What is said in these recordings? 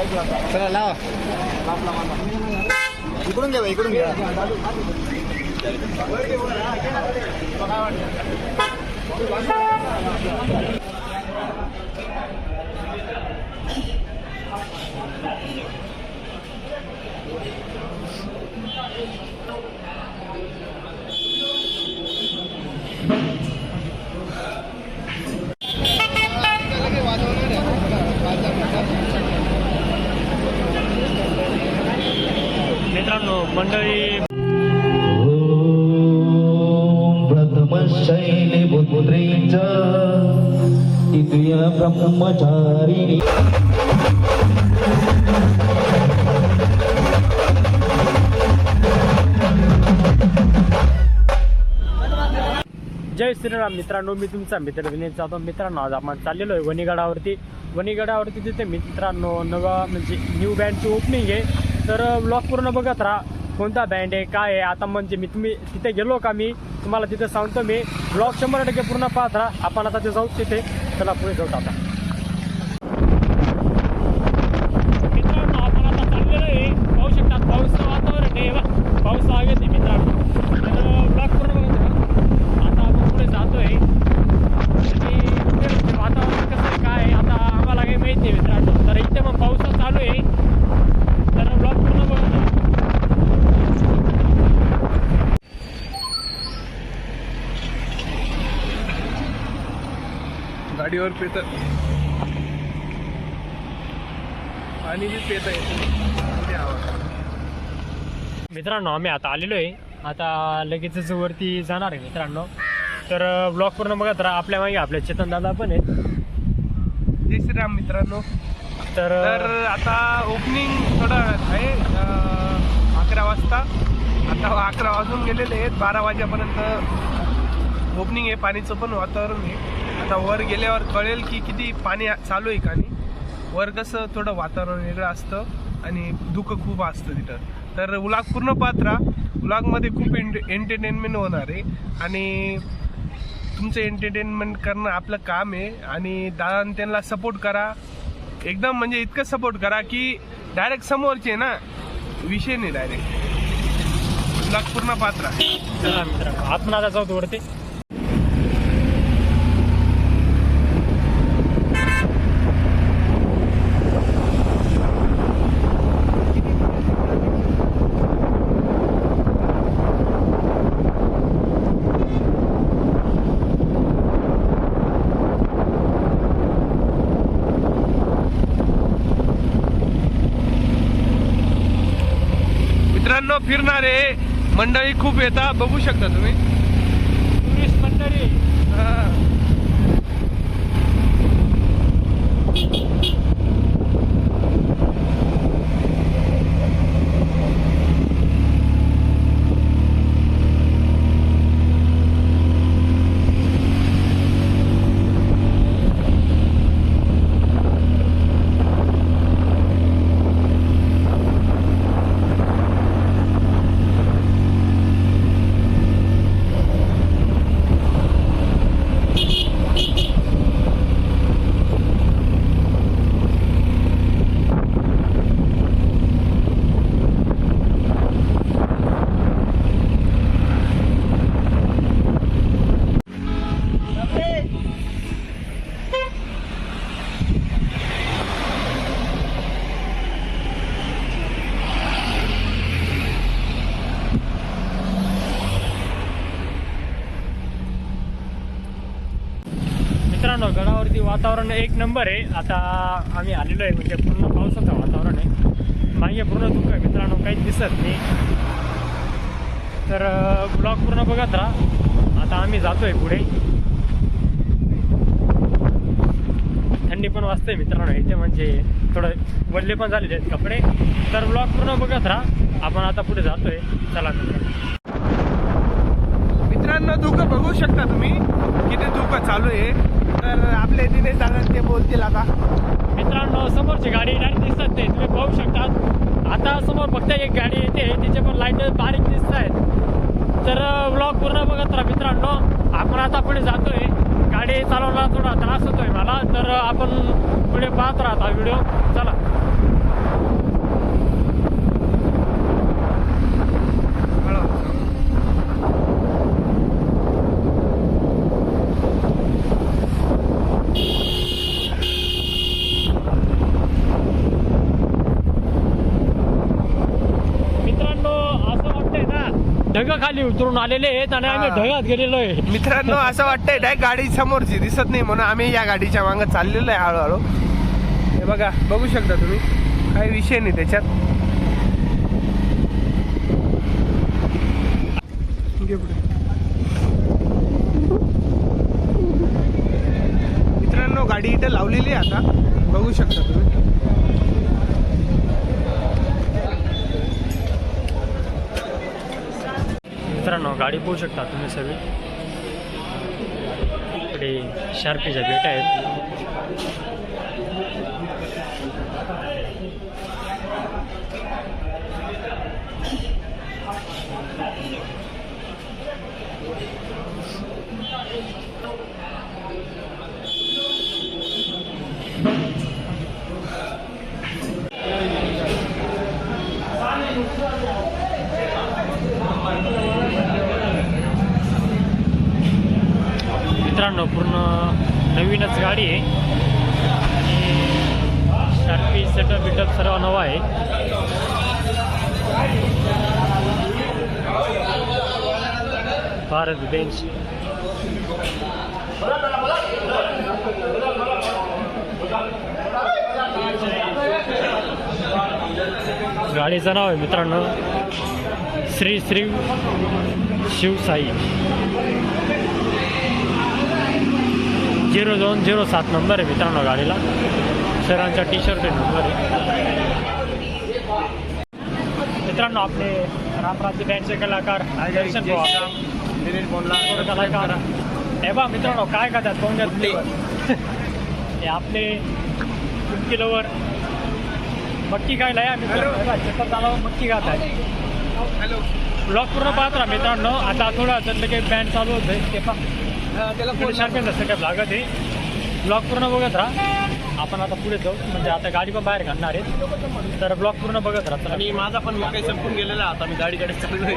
चला लावा. इकडून घ्या, इकडून घ्या. मित्रांनो मंडळी शैलपुत्रीच इतुया ब्रह्मचारिणी. जय श्रीराम. मित्रांनो मी तुमचा मित्र विनीत जाधव. मित्रांनो आज आपण चाललेलो आहे वणीगडावरती तिथे मित्रांनो नवा म्हणजे न्यू बँडची ओपनिंग आहे. तर ब्लॉग पूर्ण बघत राहा. कोणता बँड आहे काय आहे आता म्हणजे मी तुम्ही तिथे गेलो का मी तुम्हाला तिथे सांगतो. मी ब्लॉग 100% पूर्ण पाहत राहा. आपण आता ते जाऊ तिथे. चला पुढे जाऊ आता. मित्रांनो आपण आता चाललेलो आहे. पाहू शकतात पाऊसचं वातावरण आहे. पाऊस लागत आहे मित्रांनो. तर ब्लॉग पूर्ण बघत राहा. आता आपण पुढे जातोय आणि पुढे वातावरण कसं आहे काय आहे आता आम्हाला काही माहिती आहे मित्रांनो. तर इथे मग पाऊस चालू आहे. तर ब्लॉग पूर्ण बघत राहा. गाडीवर पेत पाणी बी पेता येतं. मित्रांनो आम्ही आता आलेलो आहे. आता लगेचच वरती जाणार आहे मित्रांनो. तर ब्लॉग पूर्ण बघत राहा. आपल्या मागे आपले चेतन दादा पण आहेत. जय श्रीराम मित्रांनो. तर आता ओपनिंग थोडं आहे 11 वाजता. आता 11 वाजून गेलेले आहेत. 12 वाजेपर्यंत ओपनिंग आहे. पाणीचं पण वातावरण आहे. आता वर गेल्यावर कळेल की किती पाणी चालू आहे का नाही. वर कसं थोडं वातावरण वेगळं असतं आणि धुकं खूप असतं तिथं. तर व्लॉग पूर्ण पाहत राहा. व्लॉगमध्ये खूप एंटरटेनमेंट होणार आहे आणि तुमचं एंटरटेनमेंट करणं आपलं काम आहे. आणि दादा त्यांना सपोर्ट करा. एकदम म्हणजे इतकं सपोर्ट करा की डायरेक्ट समोरचे ना विषय नाही. डायरेक्ट व्लॉग पूर्ण पाहत राहा. चला मित्रांनो आपण आता जाऊ वरती. मित्रांनो फिरणारे मंडळी खूप येतात. बघू शकता तुम्ही टुरिस्ट मंडळी. मित्रांनो गडावरती वातावरण एक नंबर आहे. आता आम्ही आलेलो आहे म्हणजे पूर्ण पावसाचं वातावरण आहे. मागे पूर्ण धुकं आहे मित्रांनो. काहीच दिसत नाही. तर ब्लॉग पूर्ण बघत राहा. आता आम्ही जातोय पुढे. थंडी पण वाजते मित्रांनो इथे म्हणजे थोडं वल्ले पण झालेले आहेत कपडे. तर ब्लॉग पूर्ण बघत राहा. आपण आता पुढे जातोय. चला मित्रांनो धुकं बघू शकता तुम्ही किती धुकं चालू आहे. तर आपले दिनेश दादा ते बोलतील आता. मित्रांनो समोरची गाडी डायरेक्ट दिसत नाही तुम्ही पाहू शकतात. आता समोर फक्त एक गाडी येते तिचे पण लाईट बारीक दिसत आहेत. तर ब्लॉग पूर्ण बघत राहा मित्रांनो. आपण आता पुढे जातोय. गाडी चालवण्याला थोडा त्रास होतोय मला. तर आपण पुढे पाहत राहता व्हिडिओ. चला. खाली उतरून आलेले आहेत आणि आम्ही हा. ढगात गेलेलो आहे. मित्रांनो असं वाटतंय डायरेक्ट गाडी समोरची दिसत नाही म्हणून आम्ही या गाडीच्या मागं चाललेलो आहे हळूहळू. हे बघा बघू शकता तुम्ही, काही विषय नाही त्याच्यात. घे पुढे. मित्रांनो गाडी इथं लावलेली आहे आता, बघू शकता तुम्ही. मित्रांनो गाडी पाहू शकता तुम्ही सगळी. इकडे शार्पीच्या बेट आहेत. मित्रांनो पूर्ण नवीनच गाडी आहे आणि शार्पी सेटअप बिटअप सर्व नवा आहे. भारत बेंच गाडीचं नाव आहे मित्रांनो श्री श्री शिवसाई. 0207 नंबर आहे मित्रांनो गाडीला. सरांचा टी शर्ट नंबर आहे. मित्रांनो आपले रामराज्य बँडचे कलाकार दर्शन कलाकार हे बा मित्रांनो काय करतात पाहुण्यात. हे आपले किलोवर मक्की खायला आहे. मित्रांनो चक्कर चालावं मक्की खात आहे. हॅलो ब्लॉग पूर्ण पाहत राहा मित्रांनो. आता थोडं त्यातलं काही बँड चालू होतं आहे ते पण त्याला शार्पेन असं काय लागत आहे. ब्लॉग पूर्ण बघत राहा. आपण आता पुढे जाऊ म्हणजे आता गाडी पण बाहेर घालणार आहे तर ब्लॉग पूर्ण बघत राहा. आणि माझा पण काही संपून गेलेला आता मी गाडीकडे चाललोय.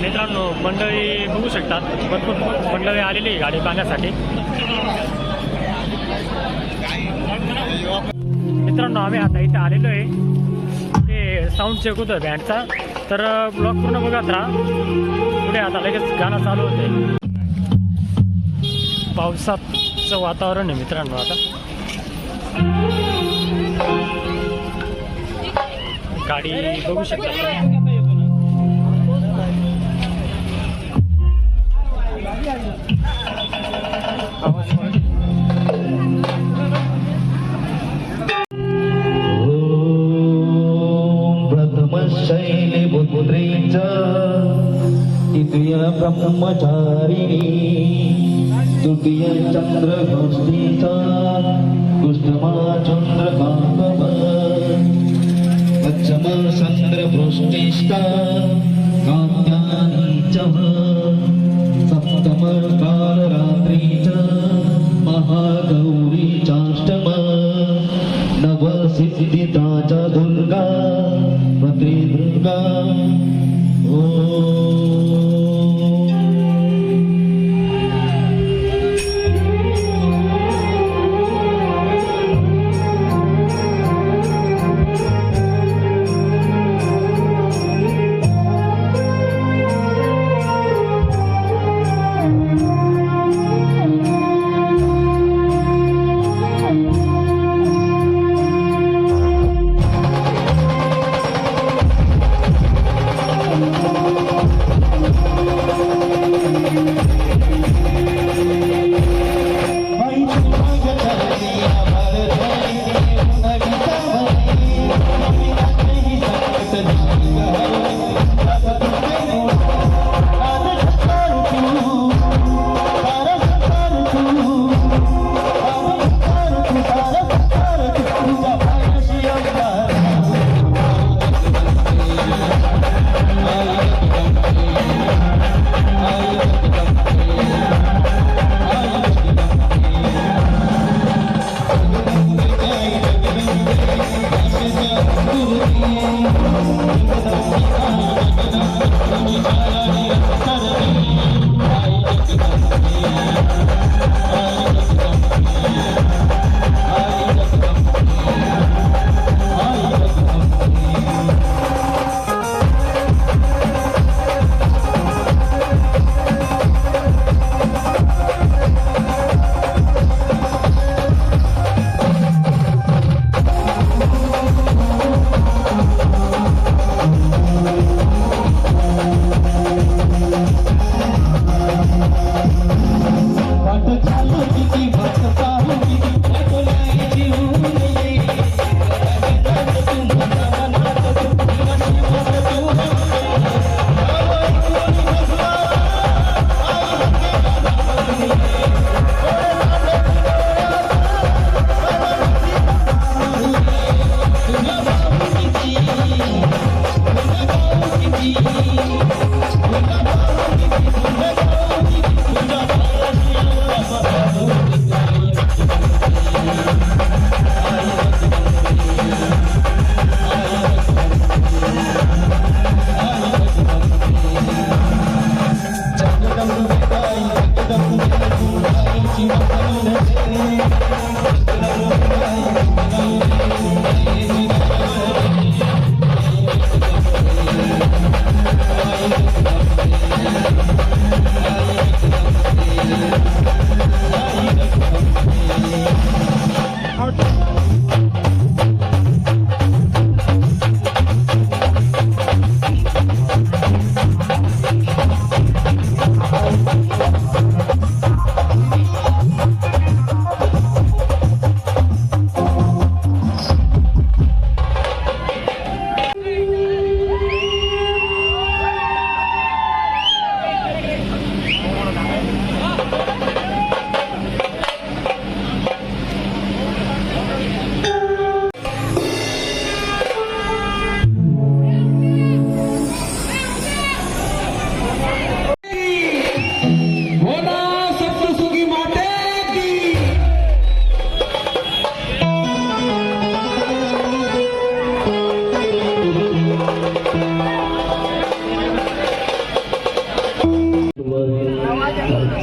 मित्रांनो मंडळी बघू शकतात भरपूर मंडळी आलेली आहे गाडी पाहण्यासाठी. मित्रांनो आम्ही आता इथे आलेलो आहे. ते साऊंड चेक होतं बँडचा तर ब्लॉग पूर्ण बघत राहा. पुढे आता लगेच गाणं चालू होते. पावसाचं वातावरण आहे मित्रांनो. आता गाडी बघू शकता. शैलपुत्रीचा द्वितीय ब्रह्मचारिणी तृतीय चंद्रघोष्ठीचा कुष्ठमा चंद्रकांतम पश्चिम चंद्रवृष्टिष्ठा कात्यायनी च सप्तम कालरात्री च महागौरी चाष्टम नवसिद्धिता च दुर्गा दुर्गा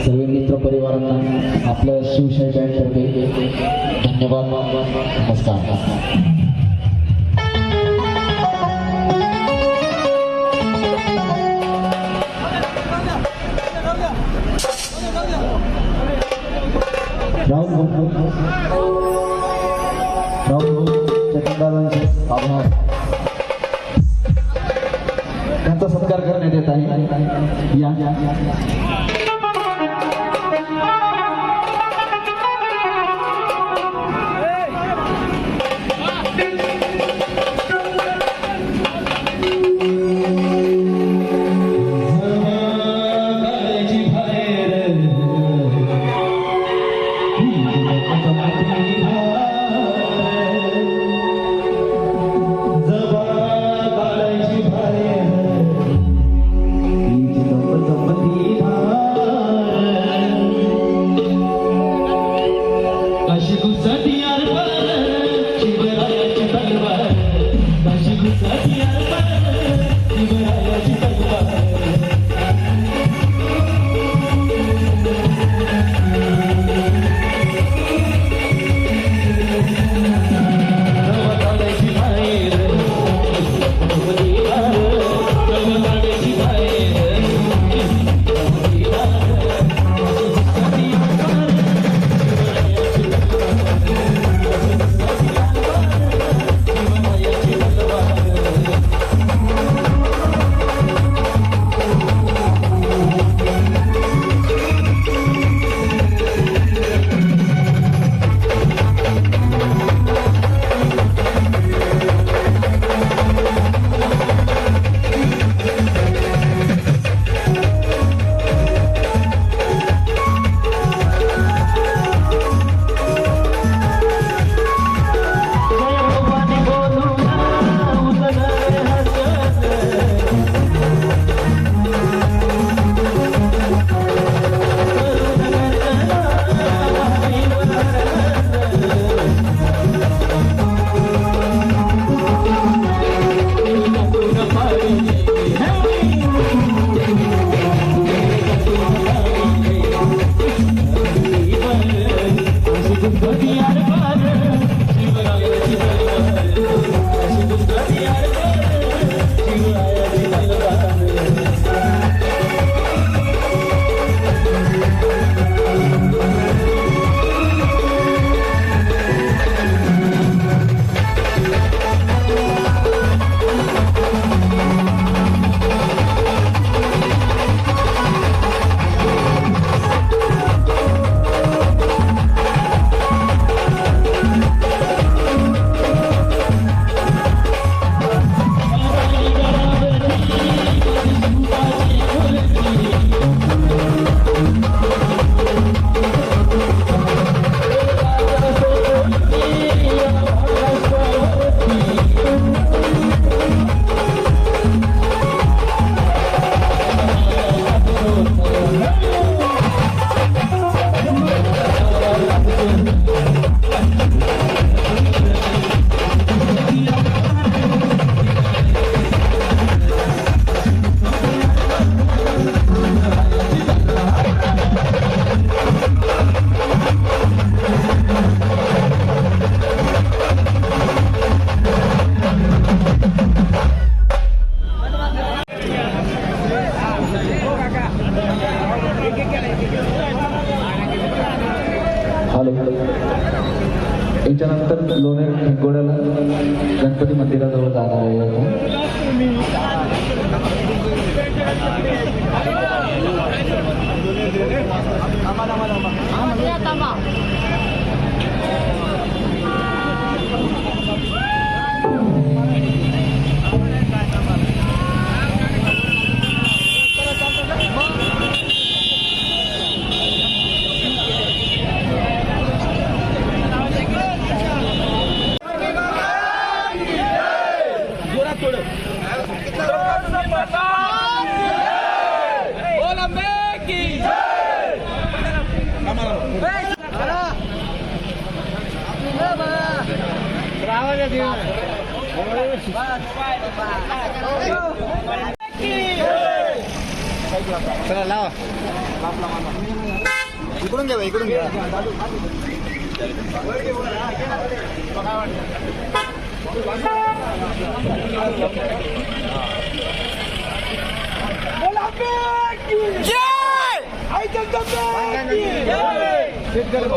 सर्व मित्र परिवारांना आपल्या शिवशाही बँडतर्फे धन्यवाद. नमस्कार. आभार. त्यांचा सत्कार करण्यात येत आहे. या हॅलो. याच्यानंतर लोणेर ठेंगोड्याला गणपती मंदिराजवळ जाणार आहे आता. चला लावा. इकडून घ्या, इकडून घ्या. शेतकरी